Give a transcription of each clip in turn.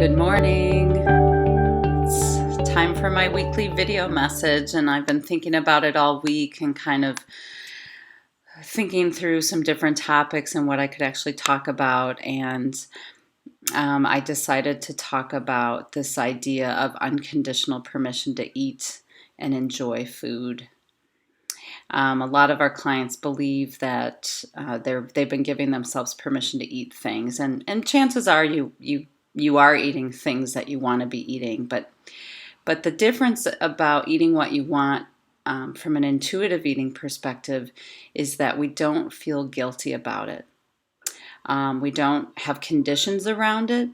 Good morning. It's time for my weekly video message, and I've been thinking about it all week and kind of thinking through some different topics and what I could actually talk about. And I decided to talk about this idea of unconditional permission to eat and enjoy food. A lot of our clients believe that they've been giving themselves permission to eat things, and chances are you are eating things that you want to be eating, but the difference about eating what you want from an intuitive eating perspective is that we don't feel guilty about it. We don't have conditions around it,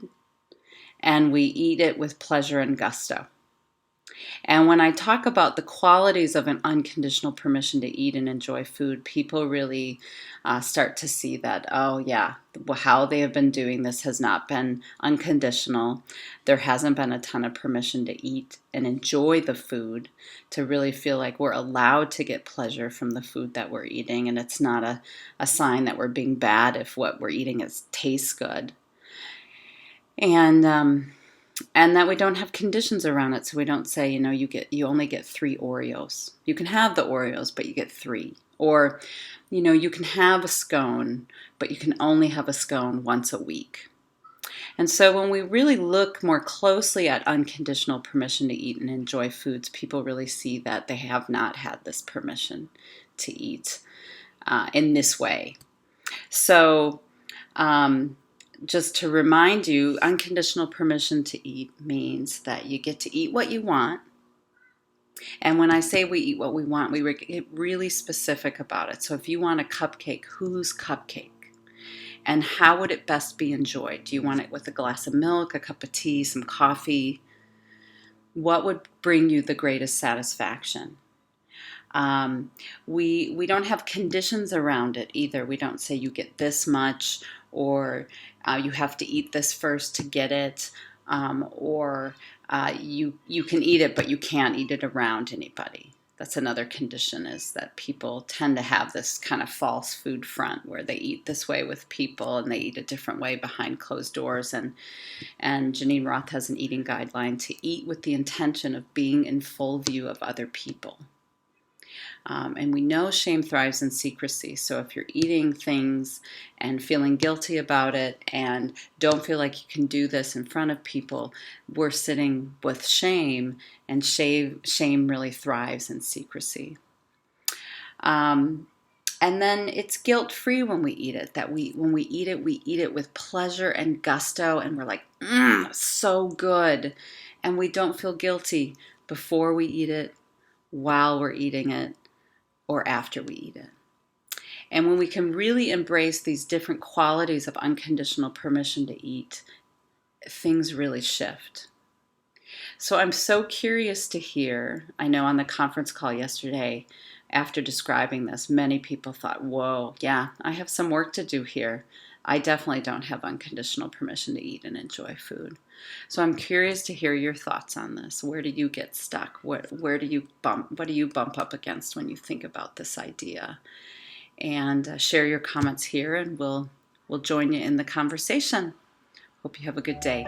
and we eat it with pleasure and gusto. And when I talk about the qualities of an unconditional permission to eat and enjoy food, people really start to see that, oh yeah, how they have been doing this has not been unconditional. There hasn't been a ton of permission to eat and enjoy the food, to really feel like we're allowed to get pleasure from the food that we're eating, and it's not a sign that we're being bad if what we're eating tastes good. And that we don't have conditions around it. So we don't say, you only get 3 Oreos. You can have the Oreos, but you get 3. Or, you can have a scone, but you can only have a scone once a week. And so when we really look more closely at unconditional permission to eat and enjoy foods, people really see that they have not had this permission to eat in this way. So, just to remind you, unconditional permission to eat means that you get to eat what you want. And when I say we eat what we want, we get really specific about it. So if you want a cupcake, whose cupcake? And how would it best be enjoyed? Do you want it with a glass of milk, a cup of tea, some coffee? What would bring you the greatest satisfaction? We don't have conditions around it either. We don't say you get this much, or you have to eat this first to get it, or you can eat it but you can't eat it around anybody. That's another condition, is that people tend to have this kind of false food front where they eat this way with people and they eat a different way behind closed doors. And Janine Roth has an eating guideline to eat with the intention of being in full view of other people. And we know shame thrives in secrecy. So if you're eating things and feeling guilty about it and don't feel like you can do this in front of people, we're sitting with shame, and shame really thrives in secrecy. And then it's guilt-free when we eat it. When we eat it with pleasure and gusto, and we're like, so good. And we don't feel guilty before we eat it, while we're eating it, or after we eat it. And when we can really embrace these different qualities of unconditional permission to eat, things really shift. So I'm so curious to hear, I know on the conference call yesterday, after describing this, many people thought, whoa, yeah, I have some work to do here. I definitely don't have unconditional permission to eat and enjoy food. So I'm curious to hear your thoughts on this. Where do you get stuck? What do you bump up against when you think about this idea? And share your comments here, and we'll join you in the conversation. Hope you have a good day.